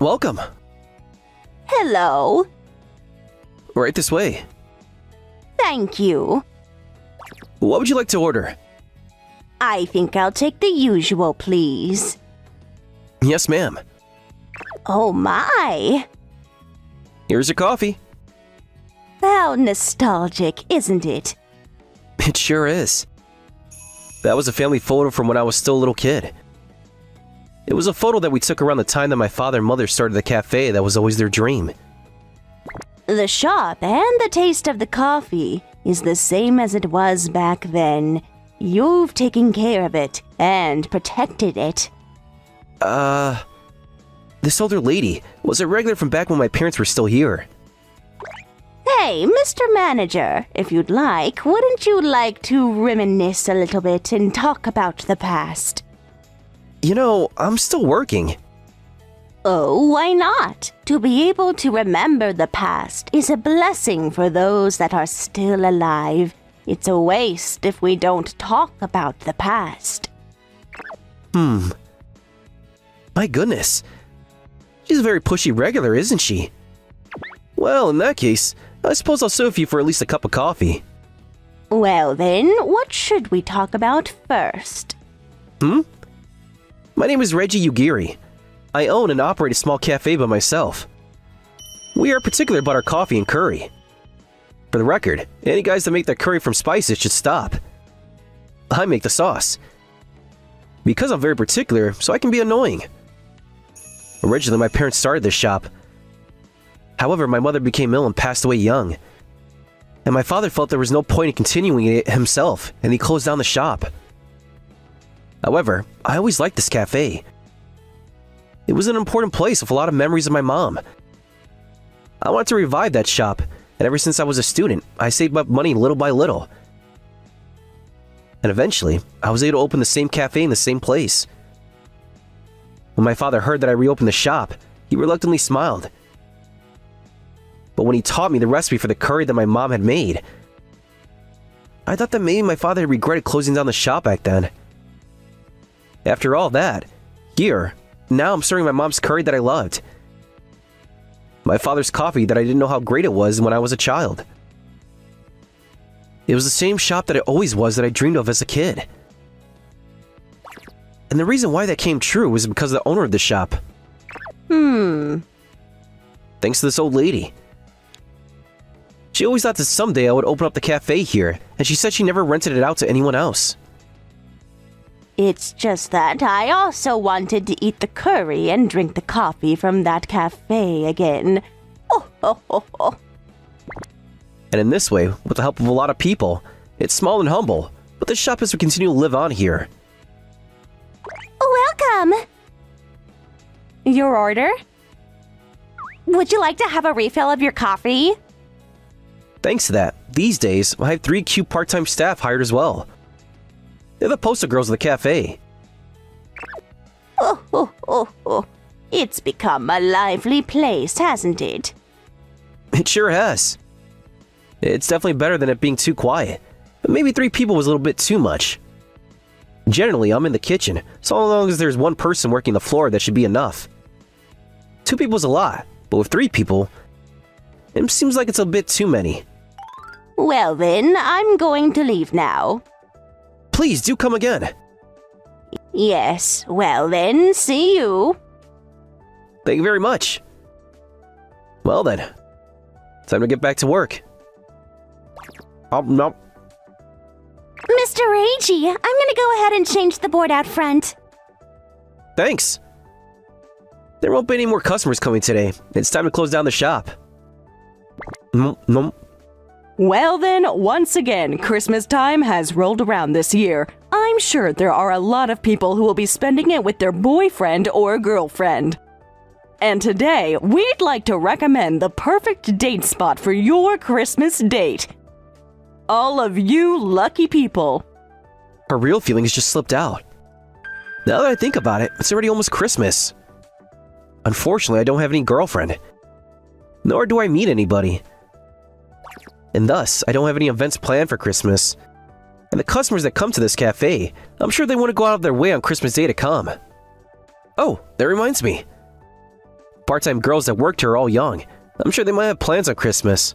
Welcome. Hello. Right this way. Thank you. What would you like to order? I think I'll take the usual, please. Yes, ma'am. Oh my! Here's your coffee. How nostalgic, isn't it? It sure is. That was a family photo from when I was still a little kid. It was a photo that we took around the time that my father and mother started the cafe that was always their dream. The shop and the taste of the coffee is the same as it was back then. You've taken care of it and protected it. This older lady was a regular from back when my parents were still here. Hey, Mr. Manager, if you'd like, wouldn't you like to reminisce a little bit and talk about the past? You know, I'm still working. Oh, why not? To be able to remember the past is a blessing for those that are still alive. It's a waste if we don't talk about the past. My goodness. She's a very pushy regular, isn't she? Well, in that case, I suppose I'll serve you for at least a cup of coffee. Well then, what should we talk about first? My name is Reggie Ugiri. I own and operate a small cafe by myself. We are particular about our coffee and curry. For the record, any guys that make their curry from spices should stop. I make the sauce. Because I'm very particular, so I can be annoying. Originally, my parents started this shop. However, my mother became ill and passed away young. And my father felt there was no point in continuing it himself, and he closed down the shop. However, I always liked this cafe. It was an important place with a lot of memories of my mom. I wanted to revive that shop, and ever since I was a student, I saved up money little by little. And eventually, I was able to open the same cafe in the same place. When my father heard that I reopened the shop, he reluctantly smiled. But when he taught me the recipe for the curry that my mom had made, I thought that maybe my father had regretted closing down the shop back then. After all that, now I'm serving my mom's curry that I loved. My father's coffee that I didn't know how great it was when I was a child. It was the same shop that it always was that I dreamed of as a kid. And the reason why that came true was because of the owner of the shop. Thanks to this old lady. She always thought that someday I would open up the cafe here, and she said she never rented it out to anyone else. It's just that I also wanted to eat the curry and drink the coffee from that cafe again. Oh. And in this way, with the help of a lot of people, it's small and humble, but the shop has to continue to live on here. Welcome! Your order? Would you like to have a refill of your coffee? Thanks to that, these days, I have 3 cute part-time staff hired as well. They're the poster girls of the cafe. Oh. It's become a lively place, hasn't it? It sure has. It's definitely better than it being too quiet, but maybe 3 people was a little bit too much. Generally, I'm in the kitchen, so long as there's 1 person working the floor, that should be enough. 2 people is a lot, but with 3 people, it seems like it's a bit too many. Well then, I'm going to leave now. Please do come again. Yes, well then, see you. Thank you very much. Well then, time to get back to work. No. Mr. Agee, I'm gonna go ahead and change the board out front. Thanks. There won't be any more customers coming today. It's time to close down the shop. No. Well then, once again, Christmas time has rolled around this year. I'm sure there are a lot of people who will be spending it with their boyfriend or girlfriend. And today, we'd like to recommend the perfect date spot for your Christmas date. All of you lucky people. Her real feelings just slipped out. Now that I think about it, it's already almost Christmas. Unfortunately, I don't have any girlfriend. Nor do I meet anybody. And thus, I don't have any events planned for Christmas. And the customers that come to this cafe, I'm sure they want to go out of their way on Christmas Day to come. Oh, that reminds me. part-time girls that worked here are all young. I'm sure they might have plans on Christmas.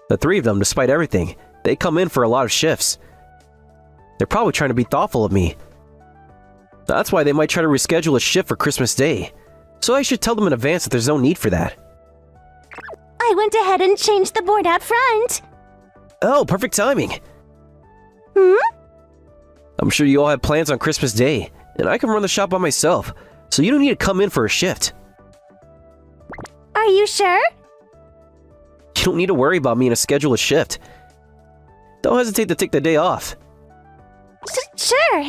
The three of them, despite everything, they come in for a lot of shifts. They're probably trying to be thoughtful of me. That's why they might try to reschedule a shift for Christmas Day. So I should tell them in advance that there's no need for that. I went ahead and changed the board out front. Oh, perfect timing. I'm sure you all have plans on Christmas Day, and I can run the shop by myself, so you don't need to come in for a shift. Are you sure? You don't need to worry about me in a scheduled shift. Don't hesitate to take the day off. Sure.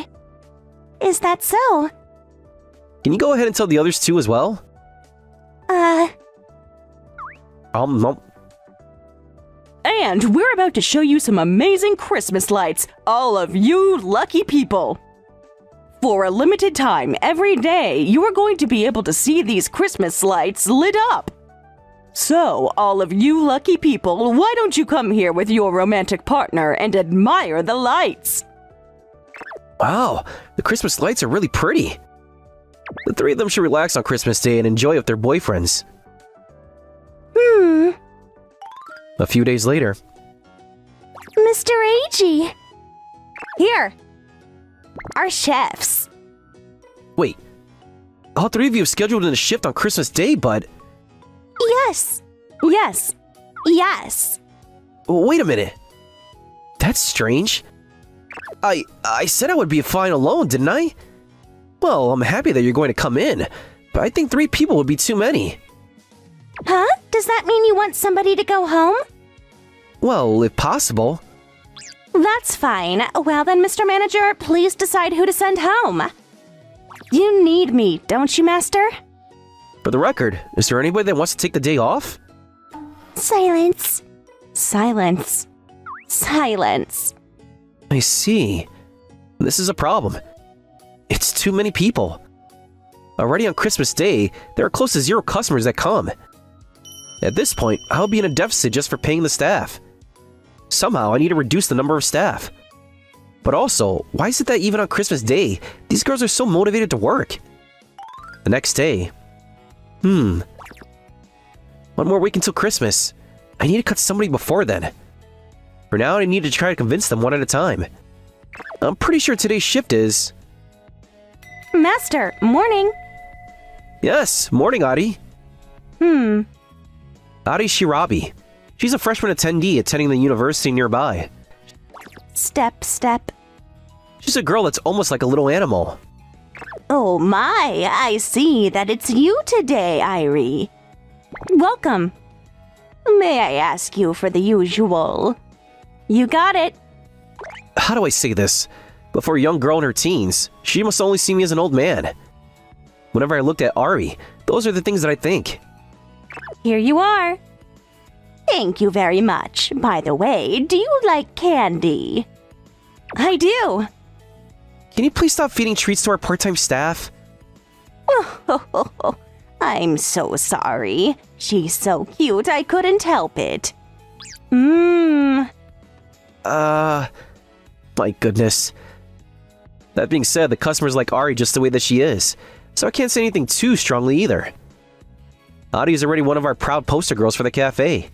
Is that so? Can you go ahead and tell the others too as well? No. And we're about to show you some amazing Christmas lights, all of you lucky people. For a limited time, every day, you are going to be able to see these Christmas lights lit up. So, all of you lucky people, why don't you come here with your romantic partner and admire the lights? Wow, the Christmas lights are really pretty. The three of them should relax on Christmas Day and enjoy with their boyfriends. A few days later. Mr. Agee. Here. Our chefs. Wait, all three of you have scheduled in a shift on Christmas Day, but... Yes. Yes. Yes. Wait a minute. That's strange. I said I would be fine alone, didn't I? Well, I'm happy that you're going to come in, but I think 3 people would be too many. Huh? Does that mean you want somebody to go home? Well, if possible. That's fine. Well then, Mr. Manager, please decide who to send home. You need me, don't you, Master? For the record, is there anybody that wants to take the day off? Silence. Silence. Silence. I see. This is a problem. It's too many people. Already on Christmas Day, there are close to 0 customers that come. At this point, I'll be in a deficit just for paying the staff. Somehow, I need to reduce the number of staff. But also, why is it that even on Christmas Day, these girls are so motivated to work? The next day. One more week until Christmas. I need to cut somebody before then. For now, I need to try to convince them one at a time. I'm pretty sure today's shift is... Master, morning. Yes, morning, Adi. Adi Shirabi. She's a freshman attendee attending the university nearby. Step. She's a girl that's almost like a little animal. Oh my, I see that it's you today, Irie. Welcome. May I ask you for the usual? You got it. How do I say this? But for a young girl in her teens, she must only see me as an old man. Whenever I looked at Ari, those are the things that I think. Here you are. Thank you very much. By the way, do you like candy? I do. Can you please stop feeding treats to our part-time staff? I'm so sorry. She's so cute, I couldn't help it. My goodness. That being said, the customers like Ari just the way that she is, so I can't say anything too strongly either. Adi is already one of our proud poster girls for the cafe.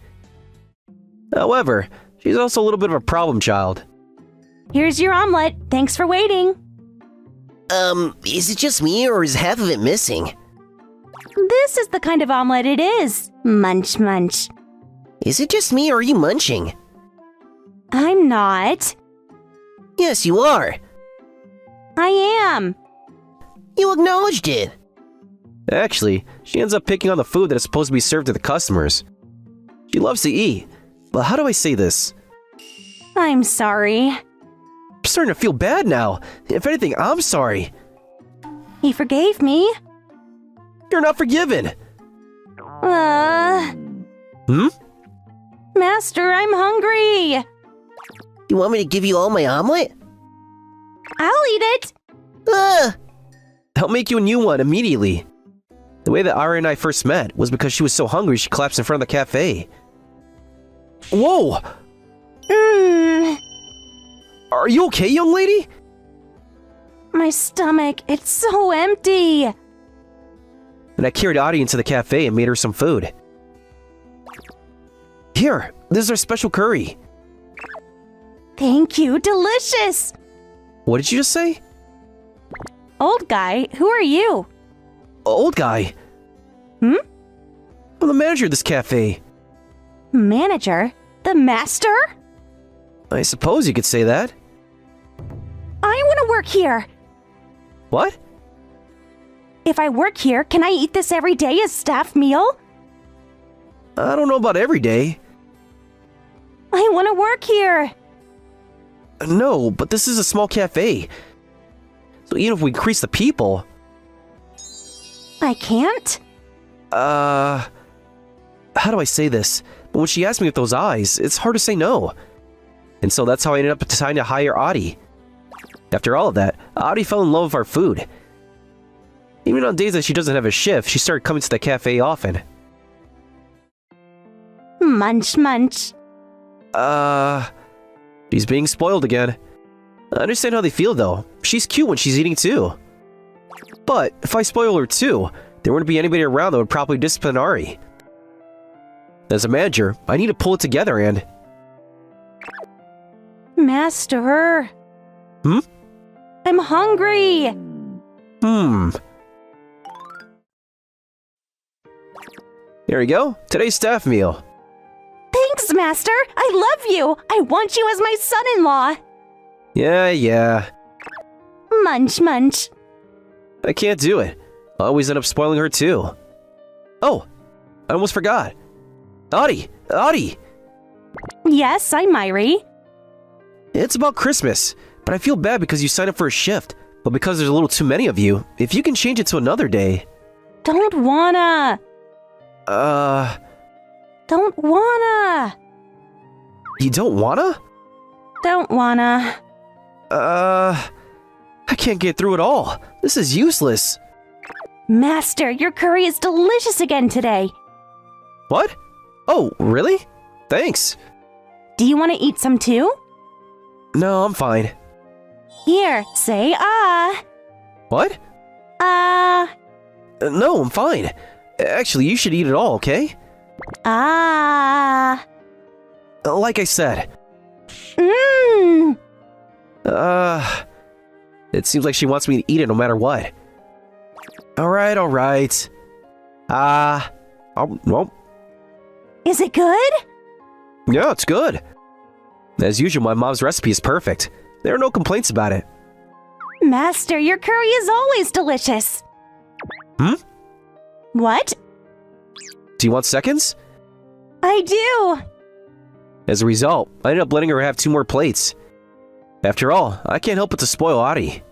However, she's also a little bit of a problem child. Here's your omelet. Thanks for waiting. Is it just me or is half of it missing? This is the kind of omelet it is. Munch, munch. Is it just me or are you munching? I'm not. Yes, you are. I am. You acknowledged it. Actually, she ends up picking on the food that is supposed to be served to the customers. She loves to eat, but how do I say this? I'm sorry. I'm starting to feel bad now. If anything, I'm sorry. He forgave me. You're not forgiven. Master, I'm hungry. You want me to give you all my omelet? I'll eat it. I'll make you a new one immediately. The way that Ari and I first met was because she was so hungry she collapsed in front of the cafe. Whoa! Are you okay, young lady? My stomach, it's so empty. and I carried Adi into the cafe and made her some food. Here, this is our special curry. Thank you, delicious! What did you just say? Old guy, who are you? Old guy. Hmm? I'm the manager of this cafe. Manager? The master? I suppose you could say that. I want to work here. What? If I work here, can I eat this every day as staff meal? I don't know about every day. I want to work here. No, but this is a small cafe. So even if we increase the people... I can't? How do I say this? But when she asked me with those eyes, it's hard to say no. And so that's how I ended up deciding to hire Adi. After all of that, Adi fell in love with our food. Even on days that she doesn't have a shift, she started coming to the cafe often. Munch, munch. She's being spoiled again. I understand how they feel though. She's cute when she's eating too. But if I spoil her too, there wouldn't be anybody around that would properly discipline Ari. As a manager, I need to pull it together and... Master. Hmm? I'm hungry. There you go. Today's staff meal. Thanks, Master. I love you. I want you as my son-in-law. Yeah. Munch, munch. I can't do it. I always end up spoiling her too. Oh, I almost forgot. Adi! Yes, I'm Myri. It's about Christmas, but I feel bad because you signed up for a shift. But because there's a little too many of you, if you can change it to another day... Don't wanna. Don't wanna. You don't wanna? Don't wanna. I can't get through it all. This is useless. Master, your curry is delicious again today. What? Oh, really? Thanks. Do you want to eat some too? No, I'm fine. Here, say ah. What? Ah. No, I'm fine. Actually, you should eat it all, okay? Ah. Like I said. Mmm. It seems like she wants me to eat it no matter what. Alright. Well, Is it good? yeah, it's good. As usual, my mom's recipe is perfect. There are no complaints about it. Master, your curry is always delicious. Hmm? What? Do you want seconds? I do. As a result, I ended up letting her have 2 more plates. After all, I can't help but to spoil Adi.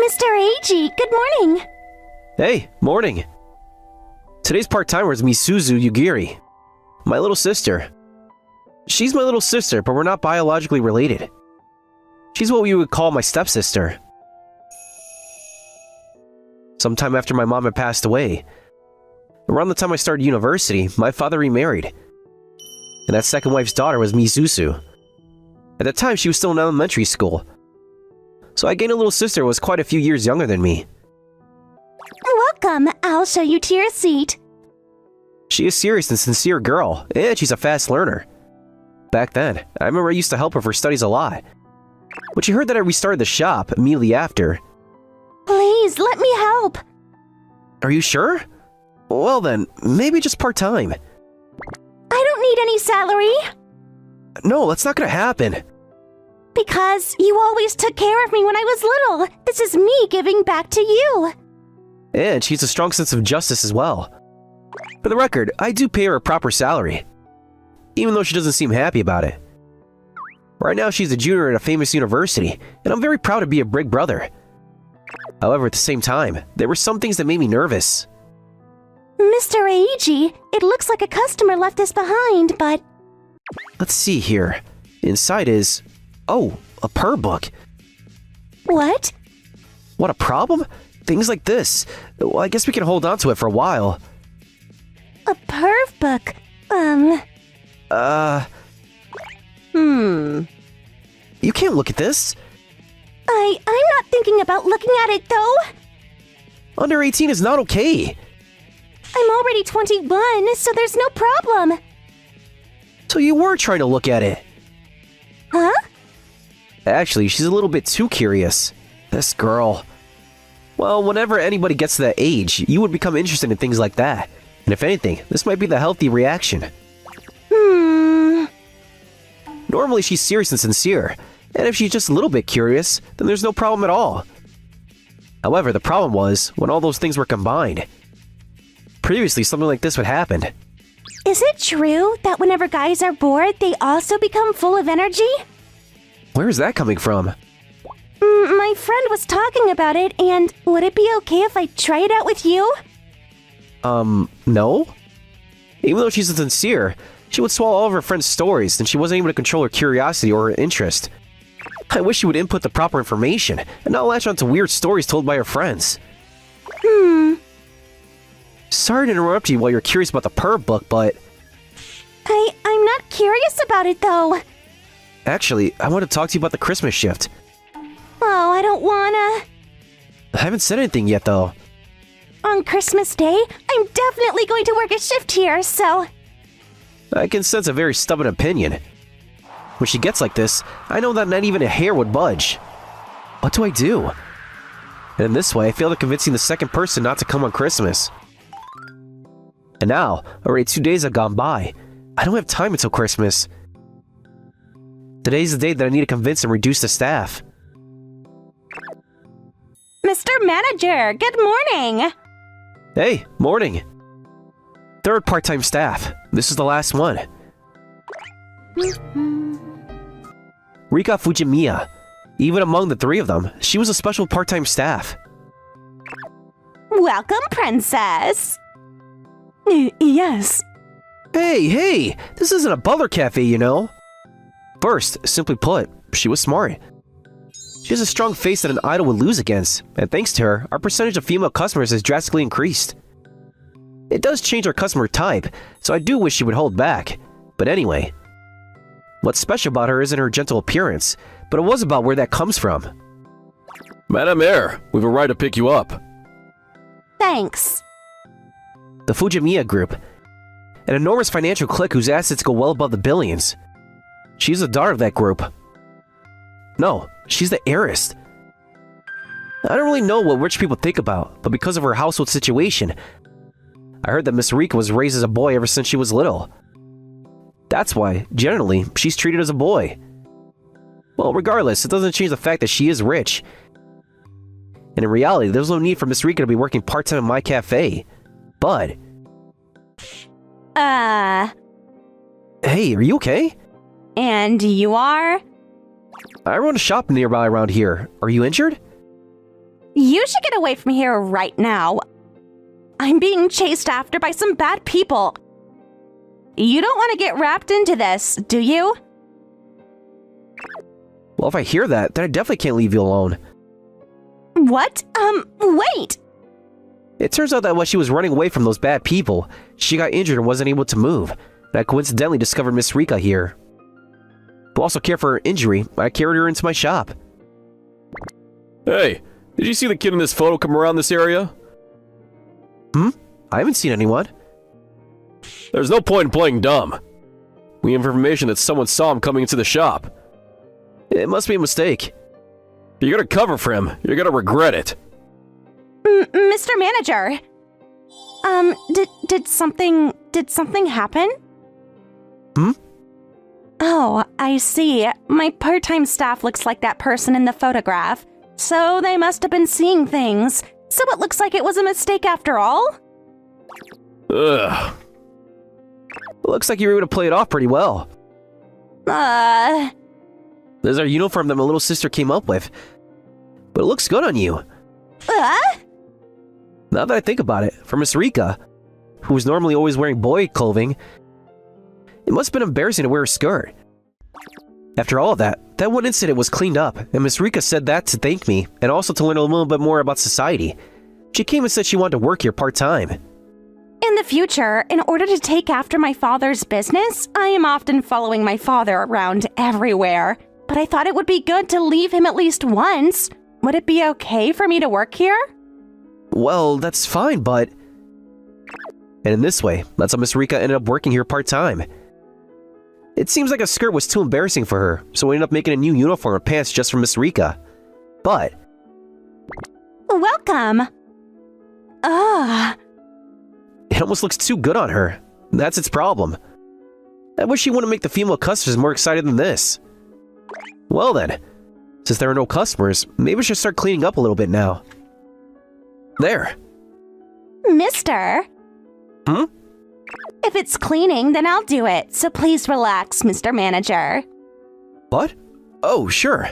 Mr. Eiji, good morning. Hey, morning. Today's part-timer is Misuzu Yugiri, my little sister. She's my little sister, but we're not biologically related. She's what we would call my stepsister. Sometime after my mom had passed away, around the time I started university, my father remarried. And that second wife's daughter was Misuzu. At the time, she was still in elementary school. So I gained a little sister who was quite a few years younger than me. Welcome. I'll show you to your seat. She is a serious and sincere girl, and she's a fast learner. Back then, I remember I used to help her for studies a lot. When she heard that I restarted the shop immediately after... Please, let me help. Are you sure? Well then, maybe just part-time. I don't need any salary. No, that's not gonna happen. Because you always took care of me when I was little. This is me giving back to you. And she has a strong sense of justice as well. For the record, I do pay her a proper salary, even though she doesn't seem happy about it. Right now, she's a junior at a famous university, and I'm very proud to be a big brother. However, at the same time, there were some things that made me nervous. Mr. Eiji, it looks like a customer left this behind, but... Let's see here. Inside is... Oh, a per book. What? What, a problem? Things like this. Well, I guess we can hold on to it for a while. A perv book? You can't look at this. I'm not thinking about looking at it, though. Under 18 is not okay. I'm already 21, so there's no problem. So you were trying to look at it. Huh? Actually, she's a little bit too curious. This girl. Well, whenever anybody gets to that age, you would become interested in things like that. And if anything, this might be the healthy reaction. Normally she's serious and sincere, and if she's just a little bit curious, then there's no problem at all. However, the problem was when all those things were combined. Previously, something like this would happen. Is it true that whenever guys are bored, they also become full of energy? Where is that coming from? My friend was talking about it, and would it be okay if I try it out with you? No? Even though she's sincere, she would swallow all of her friend's stories, and she wasn't able to control her curiosity or her interest. I wish she would input the proper information, and not latch onto weird stories told by her friends. Sorry to interrupt you while you're curious about the Purr book, but... I'm not curious about it, though. Actually, I want to talk to you about the Christmas shift. Oh, I don't wanna. I haven't said anything yet, though. On Christmas Day, I'm definitely going to work a shift here, so... I can sense a very stubborn opinion. When she gets like this, I know that not even a hair would budge. What do I do? And in this way, I fail at convincing the second person not to come on Christmas. And now, already 2 days have gone by. I don't have time until Christmas. Today's the day that I need to convince and reduce the staff. Mr. Manager, good morning! Hey, morning. Third part-time staff. This is the last one. Rika Fujimiya. Even among the three of them, she was a special part-time staff. Welcome, Princess! Yes. Hey, this isn't a butler cafe, you know. First, simply put, she was smart. She has a strong face that an idol would lose against, and thanks to her, our percentage of female customers has drastically increased. It does change our customer type, so I do wish she would hold back. But anyway, what's special about her isn't her gentle appearance, but it was about where that comes from. Madame Air, we've a ride to pick you up. Thanks. The Fujimiya Group, an enormous financial clique whose assets go well above the billions. She's the daughter of that group. No, she's the heiress. I don't really know what rich people think about, but because of her household situation, I heard that Miss Rika was raised as a boy ever since she was little. That's why, generally, she's treated as a boy. Well, regardless, it doesn't change the fact that she is rich. And in reality, there's no need for Miss Rika to be working part-time in my cafe. But... Hey, are you okay? And you are? I run a shop nearby around here. Are you injured? You should get away from here right now. I'm being chased after by some bad people. You don't want to get wrapped into this, do you? Well, if I hear that, then I definitely can't leave you alone. What? Wait! It turns out that while she was running away from those bad people, she got injured and wasn't able to move, and I coincidentally discovered Miss Rika here. To also care for her injury, I carried her into my shop. Hey, did you see the kid in this photo come around this area? I haven't seen anyone. There's no point in playing dumb. We have information that someone saw him coming into the shop. It must be a mistake. If you're gonna cover for him, you're gonna regret it. Mr. Manager. Did something happen? Oh, I see. My part-time staff looks like that person in the photograph. So they must have been seeing things. So it looks like it was a mistake after all? Ugh. Looks like you were able to play it off pretty well. There's our uniform that my little sister came up with. But it looks good on you. Now that I think about it, for Miss Rika, who was normally always wearing boy clothing, it must have been embarrassing to wear a skirt. After all of that one incident was cleaned up, and Miss Rika said that to thank me, and also to learn a little bit more about society. She came and said she wanted to work here part-time. In the future, in order to take after my father's business, I am often following my father around everywhere. but I thought it would be good to leave him at least once. Would it be okay for me to work here? Well, that's fine, but... And in this way, that's how Miss Rika ended up working here part-time. It seems like a skirt was too embarrassing for her, so we ended up making a new uniform and pants just for Miss Rika. But... Welcome! It almost looks too good on her. That's its problem. I wish she wouldn't make the female customers more excited than this. Well then, since there are no customers, maybe I should start cleaning up a little bit now. There. Mister? Hmm? If it's cleaning, then I'll do it, so please relax, Mr. Manager. What? Oh, sure.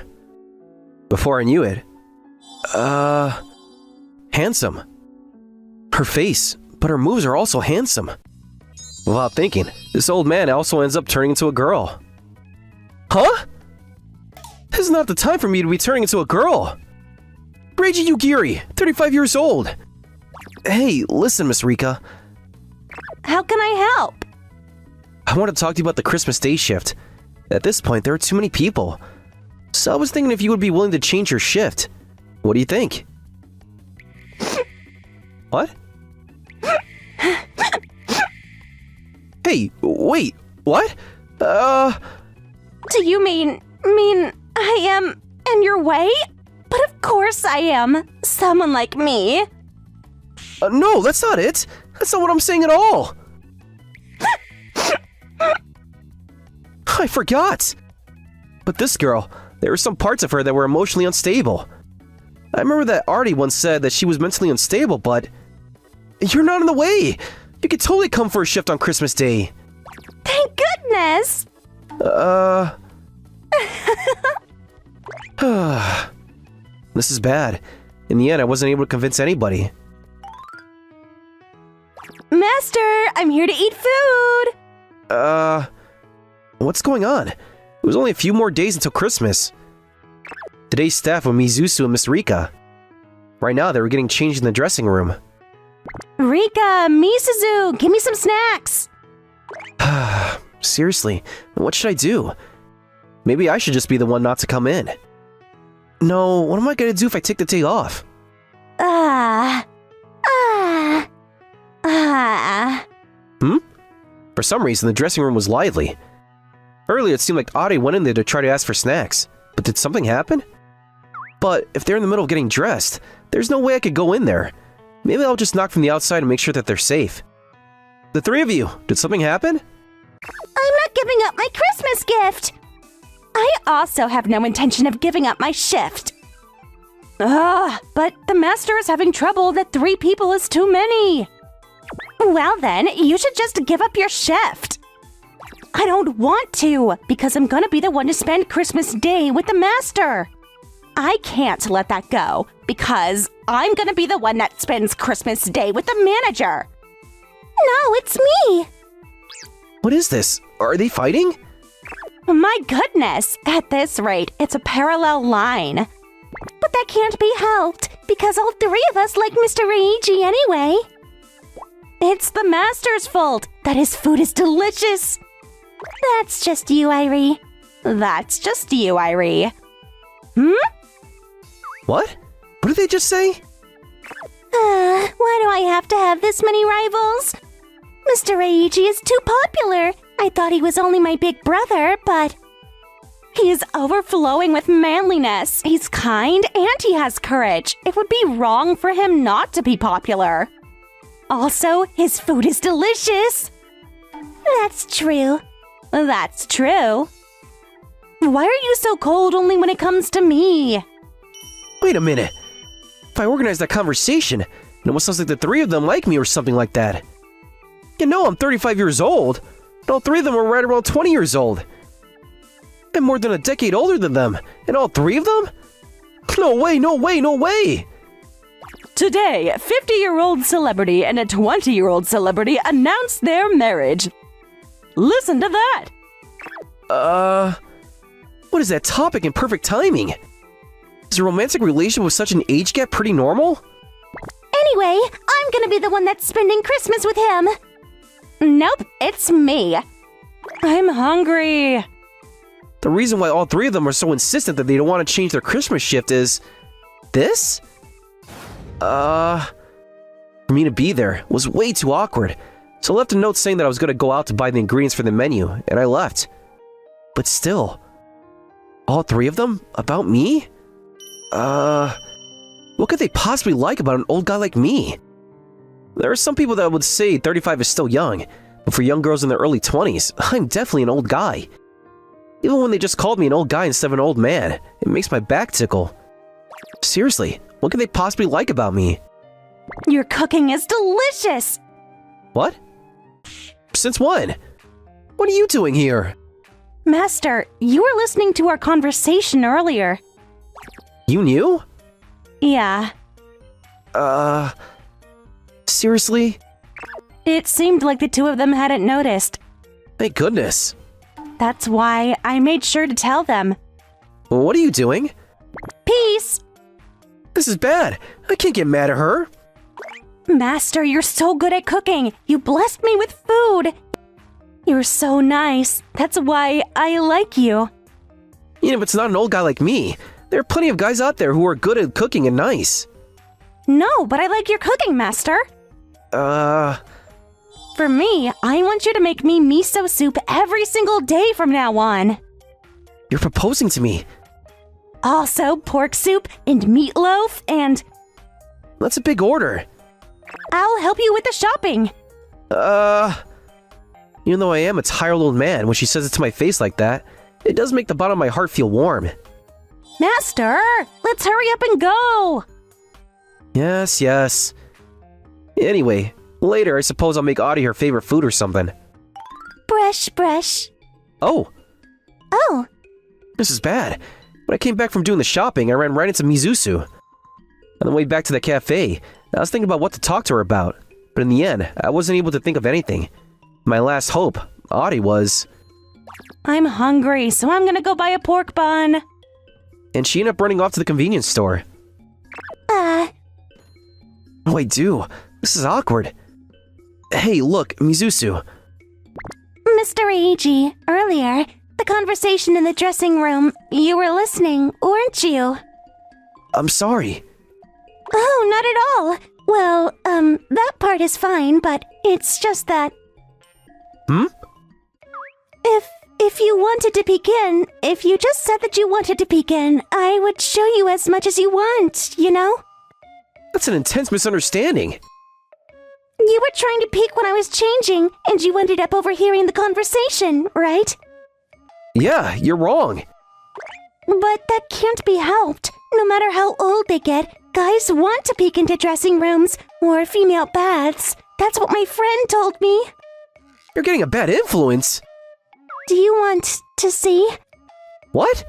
Before I knew it. Handsome. Her face, but her moves are also handsome. Without thinking, this old man also ends up turning into a girl. Huh? This is not the time for me to be turning into a girl. Reiji Yugiri, 35 years old. Hey, listen, Miss Rika. How can I help? I want to talk to you about the Christmas Day shift. At this point, there are too many people. So I was thinking if you would be willing to change your shift. What do you think? What? Hey, wait, what? Do you mean I am in your way? But of course I am. Someone like me. No, that's not it. That's not what I'm saying at all. I forgot. But this girl, there were some parts of her that were emotionally unstable. I remember that Artie once said that she was mentally unstable, but you're not in the way. You could totally come for a shift on Christmas Day. Thank goodness. This is bad. In the end, I wasn't able to convince anybody. Master, I'm here to eat food. What's going on? It was only a few more days until Christmas. Today's staff were Mizusu and Miss Rika. Right now, they were getting changed in the dressing room. Rika, Misuzu, give me some snacks. Seriously, what should I do? Maybe I should just be the one not to come in. No, what am I gonna do if I take the day off? For some reason, the dressing room was lively. Earlier, it seemed like Ari went in there to try to ask for snacks. But did something happen? But if they're in the middle of getting dressed, there's no way I could go in there. Maybe I'll just knock from the outside and make sure that they're safe. The three of you, did something happen? I'm not giving up my Christmas gift. I also have no intention of giving up my shift. But the master is having trouble that 3 people is too many. Well then, you should just give up your shift. I don't want to, because I'm gonna be the one to spend Christmas Day with the master. I can't let that go, because I'm gonna be the one that spends Christmas Day with the manager. No, it's me. What is this? Are they fighting? My goodness, at this rate, it's a parallel line. But that can't be helped, because all 3 of us like Mr. Reiji anyway. It's the master's fault that his food is delicious. That's just you, Irie. That's just you, Irie. What? What did they just say? Why do I have to have this many rivals? Mr. Reiji is too popular. I thought he was only my big brother, but... He is overflowing with manliness. He's kind and he has courage. It would be wrong for him not to be popular. Also, his food is delicious. That's true. That's true. Why are you so cold only when it comes to me? Wait a minute. If I organized that conversation, it almost sounds like the 3 of them like me or something like that. You know I'm 35 years old, and all 3 of them are right around 20 years old. I'm more than a decade older than them, and all 3 of them? No way, no way, no way! Today, a 50-year-old celebrity and a 20-year-old celebrity announced their marriage. Listen to that! What is that topic in perfect timing? Is a romantic relationship with such an age gap pretty normal? Anyway, I'm gonna be the one that's spending Christmas with him. Nope, it's me. I'm hungry. The reason why all three of them are so insistent that they don't want to change their Christmas shift is... this? For me to be there was way too awkward, so I left a note saying that I was going to go out to buy the ingredients for the menu, and I left. But still, all three of them? About me? What could they possibly like about an old guy like me? There are some people that would say 35 is still young, but for young girls in their early 20s, I'm definitely an old guy. Even when they just called me an old guy instead of an old man, it makes my back tickle. Seriously, what could they possibly like about me? Your cooking is delicious! What? Since when? What are you doing here? Master, you were listening to our conversation earlier. You knew? Yeah. Seriously? It seemed like the two of them hadn't noticed. Thank goodness. That's why I made sure to tell them. What are you doing? Peace! This is bad. I can't get mad at her. Master, you're so good at cooking. You blessed me with food. You're so nice. That's why I like you. Even if it's not an old guy like me, there are plenty of guys out there who are good at cooking and nice. No, but I like your cooking, Master. For me, I want you to make me miso soup every single day from now on. You're proposing to me. Also, pork soup and meatloaf and... That's a big order. I'll help you with the shopping. Even though I am a tired old man, when she says it to my face like that, it does make the bottom of my heart feel warm. Master, let's hurry up and go. Yes, yes. Anyway, later I suppose I'll make Audie her favorite food or something. Brush, brush. Oh, Oh, this is bad. When I came back from doing the shopping, I ran right into Mizusu. On the way back to the cafe, I was thinking about what to talk to her about, but in the end, I wasn't able to think of anything. My last hope, Audie, was... I'm hungry, so I'm gonna go buy a pork bun. And she ended up running off to the convenience store. Oh, I do. This is awkward. Hey, look, Mizusu. Mr. Eiji, earlier, the conversation in the dressing room, you were listening, weren't you? I'm sorry. Oh, not at all. Well, that part is fine, but it's just that... Hmm? If you wanted to peek in, if you just said that you wanted to peek in, I would show you as much as you want, you know? That's an intense misunderstanding. You were trying to peek when I was changing, and you ended up overhearing the conversation, right? Yeah, you're wrong. But that can't be helped. No matter how old they get, guys want to peek into dressing rooms or female baths. That's what my friend told me. You're getting a bad influence. Do you want to see? What?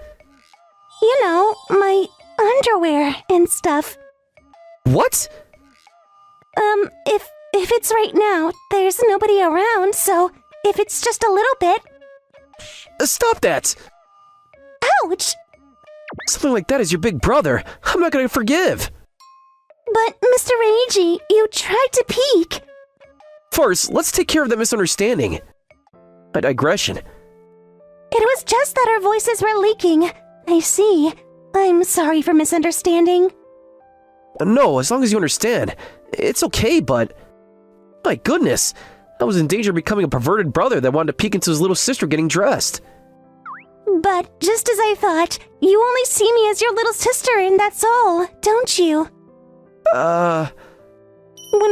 You know, my underwear and stuff. What? If it's right now, there's nobody around, so if it's just a little bit... Stop that! Ouch! Something like that is your big brother. I'm not gonna forgive. But, Mr. Eiji, you tried to peek. First, let's take care of that misunderstanding. A digression. It was just that our voices were leaking. I see. I'm sorry for misunderstanding. No, as long as you understand. It's okay, but... My goodness! I was in danger of becoming a perverted brother that wanted to peek into his little sister getting dressed. But just as I thought, you only see me as your little sister and that's all, don't you? When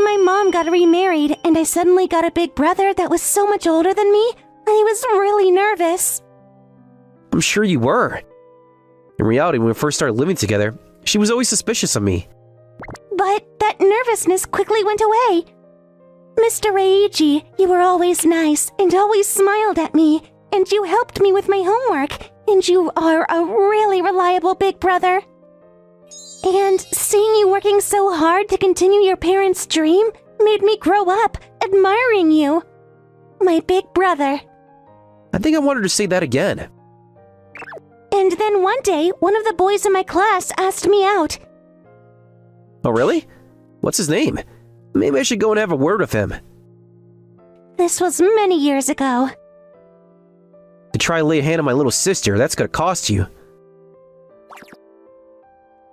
my mom got remarried and I suddenly got a big brother that was so much older than me, I was really nervous. I'm sure you were. In reality, when we first started living together, she was always suspicious of me. But that nervousness quickly went away. Mr. Eiji, you were always nice and always smiled at me, and you helped me with my homework, and you are a really reliable big brother. And seeing you working so hard to continue your parents' dream made me grow up admiring you. My big brother. I think I wanted to say that again. And then one day, one of the boys in my class asked me out. Oh, really? What's his name? Maybe I should go and have a word with him. This was many years ago. To try to lay a hand on my little sister, that's gonna cost you.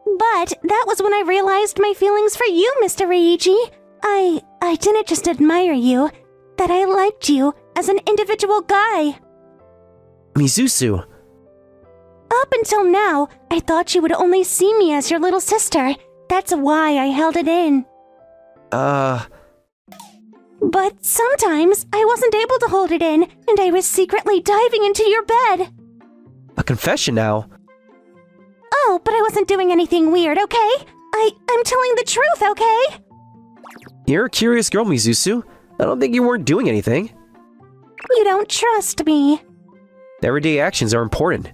But that was when I realized my feelings for you, Mr. Reiji. I didn't just admire you, that I liked you as an individual guy. Mizusu. Up until now, I thought you would only see me as your little sister. That's why I held it in. But sometimes I wasn't able to hold it in, and I was secretly diving into your bed. A confession now. Oh, but I wasn't doing anything weird, okay? I'm telling the truth, okay? You're a curious girl, Mizusu. I don't think you weren't doing anything. You don't trust me. Everyday actions are important.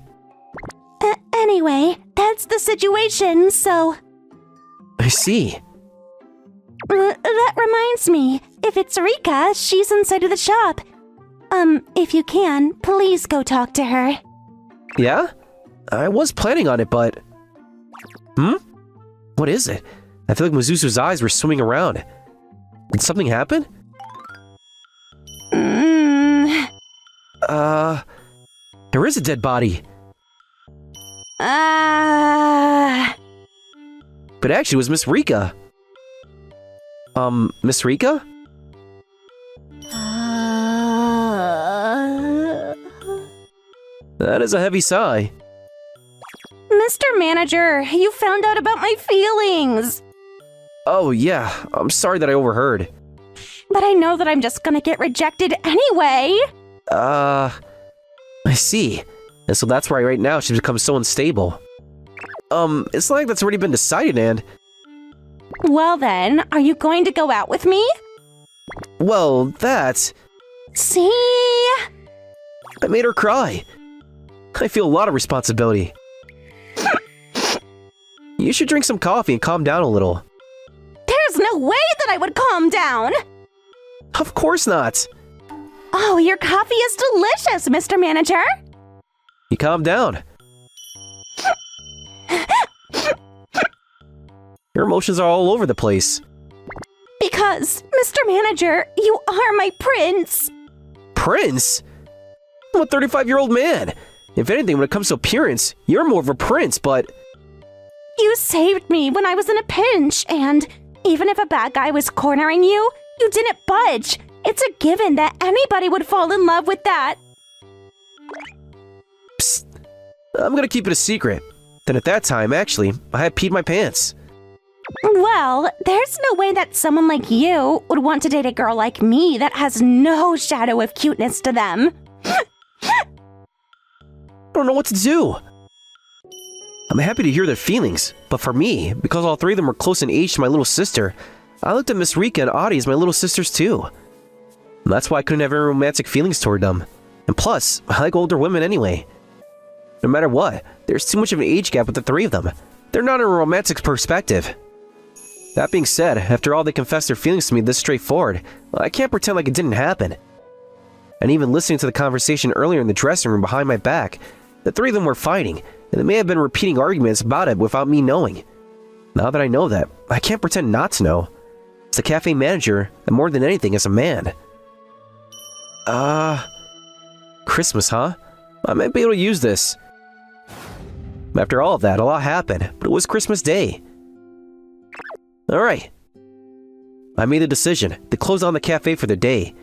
Anyway, that's the situation, so... I see. That reminds me. If it's Rika, she's inside of the shop. If you can, please go talk to her. Yeah? I was planning on it, but... What is it? I feel like Mizusu's eyes were swimming around. Did something happen? There is a dead body. But actually, it was Miss Rika. Miss Rika? That is a heavy sigh. Mr. Manager, you found out about my feelings. Oh, yeah. I'm sorry that I overheard. But I know that I'm just gonna get rejected anyway. I see. And so that's why right now she's become so unstable. It's like that's already been decided, and... Well then, are you going to go out with me? Well, that... See? I made her cry. I feel a lot of responsibility. You should drink some coffee and calm down a little. There's no way that I would calm down! Of course not. Oh, your coffee is delicious, Mr. Manager! You calm down. Your emotions are all over the place. Because, Mr. Manager, you are my prince! Prince? I'm a 35-year-old man. If anything, when it comes to appearance, you're more of a prince, but... You saved me when I was in a pinch, and even if a bad guy was cornering you, you didn't budge. It's a given that anybody would fall in love with that. Psst. I'm gonna keep it a secret. Then at that time, actually, I had peed my pants. Well, there's no way that someone like you would want to date a girl like me that has no shadow of cuteness to them. I don't know what to do. I'm happy to hear their feelings, but for me, because all three of them were close in age to my little sister, I looked at Miss Rika and Audie as my little sisters too. And that's why I couldn't have any romantic feelings toward them. And plus, I like older women anyway. No matter what, there's too much of an age gap with the three of them. They're not in a romantic perspective. That being said, after all they confessed their feelings to me this straightforward, I can't pretend like it didn't happen. And even listening to the conversation earlier in the dressing room behind my back, the three of them were fighting, and they may have been repeating arguments about it without me knowing. Now that I know that, I can't pretend not to know. As a cafe manager, and more than anything as a man. Christmas, huh? I might be able to use this. After all of that, a lot happened, but it was Christmas Day. Alright. I made a decision to close down the cafe for the day.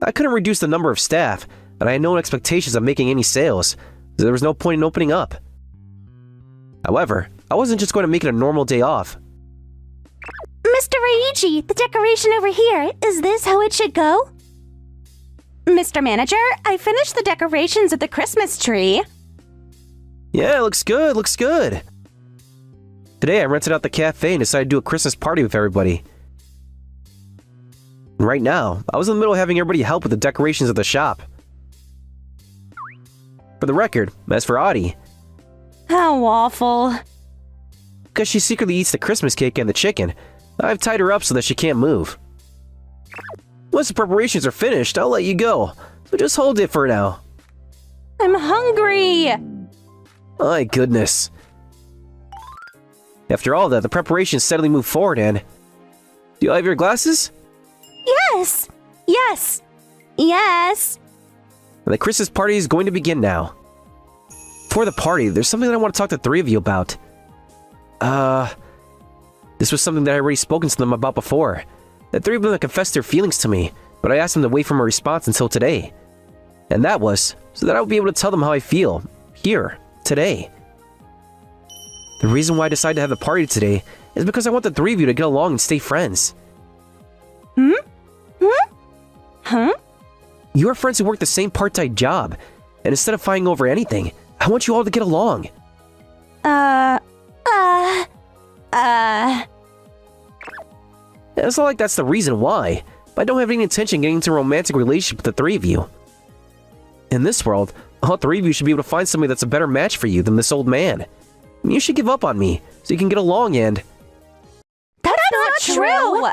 I couldn't reduce the number of staff, and I had no expectations of making any sales, so there was no point in opening up. However, I wasn't just going to make it a normal day off. Mr. Reiji, the decoration over here, is this how it should go? Mr. Manager, I finished the decorations of the Christmas tree. Yeah, looks good, looks good. Today I rented out the cafe and decided to do a Christmas party with everybody. And right now, I was in the middle of having everybody help with the decorations of the shop. For the record, as for Audie, How awful. because she secretly eats the Christmas cake and the chicken, I've tied her up so that she can't move. Once the preparations are finished, I'll let you go, so just hold it for now. I'm hungry. My goodness. After all that, the preparations steadily move forward, and... Do you have your glasses? Yes. Yes. Yes. and the Christmas party is going to begin now. Before the party, there's something that I want to talk to the three of you about. This was something that I already spoken to them about before. The three of them confessed their feelings to me, but I asked them to wait for my response until today. And that was so that I would be able to tell them how I feel, here, today. The reason why I decided to have the party today is because I want the three of you to get along and stay friends. Huh? You are friends who work the same part-time job, and instead of fighting over anything, I want you all to get along. It's not like that's the reason why, but I don't have any intention of getting into a romantic relationship with the three of you. In this world, all three of you should be able to find somebody that's a better match for you than this old man. You should give up on me, so you can get along and… That's not true!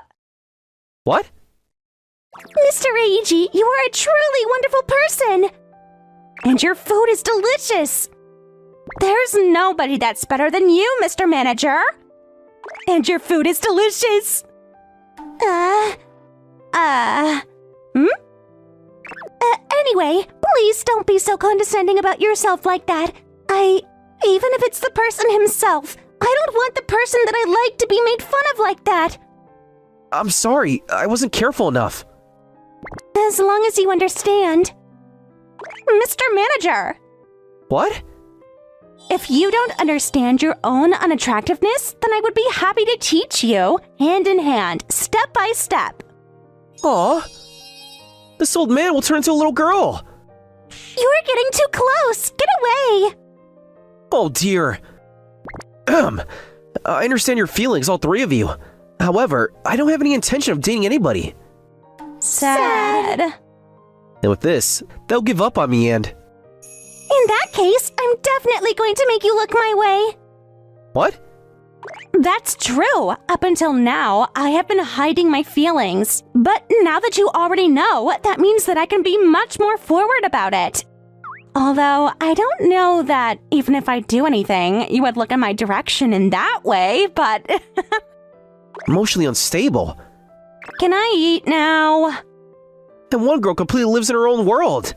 What? Mr. Eiji, you are a truly wonderful person! And your food is delicious! There's nobody that's better than you, Mr. Manager! And your food is delicious! Anyway, please don't be so condescending about yourself like that. Even if it's the person himself, I don't want the person that I like to be made fun of like that. I'm sorry, I wasn't careful enough. As long as you understand. Mr. Manager! What? If you don't understand your own unattractiveness, then I would be happy to teach you, hand in hand, step by step. Aw, this old man will turn into a little girl. You're getting too close! Get away! Oh dear. I understand your feelings, all three of you. However, I don't have any intention of dating anybody. Sad. And with this, they'll give up on me and… In that case, I'm definitely going to make you look my way. What? That's true. Up until now, I have been hiding my feelings. But now that you already know, that means that I can be much more forward about it. Although, I don't know that even if I do anything, you would look in my direction in that way, but… Emotionally unstable. Can I eat now? And one girl completely lives in her own world.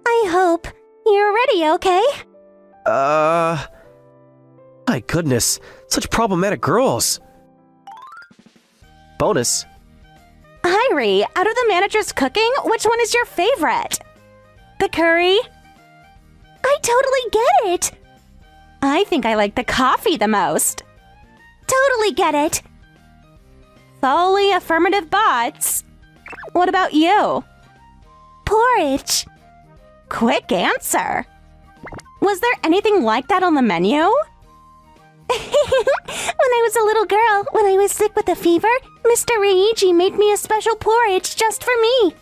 I hope. You're ready, okay? My goodness, such problematic girls. Bonus. Irie, out of the manager's cooking, which one is your favorite? The curry? I totally get it. I think I like the coffee the most. Totally get it. Fully affirmative bots. What about you? Porridge. Quick answer. Was there anything like that on the menu? When I was a little girl, when I was sick with a fever, Mr. Reiji made me a special porridge just for me.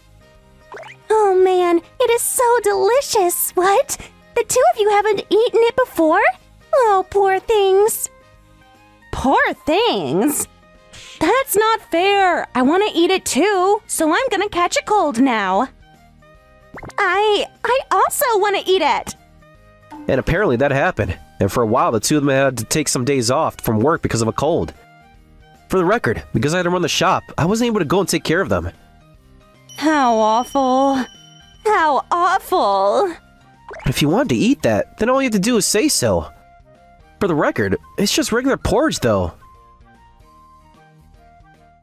Oh man, it is so delicious. What? The two of you haven't eaten it before? Oh, poor things. Poor things? That's not fair. I want to eat it too, so I'm gonna catch a cold now. I also want to eat it. And apparently that happened. And for a while, the two of them had to take some days off from work because of a cold. For the record, because I had to run the shop, I wasn't able to go and take care of them. How awful. How awful. If you wanted to eat that, then all you have to do is say so. For the record, it's just regular porridge though.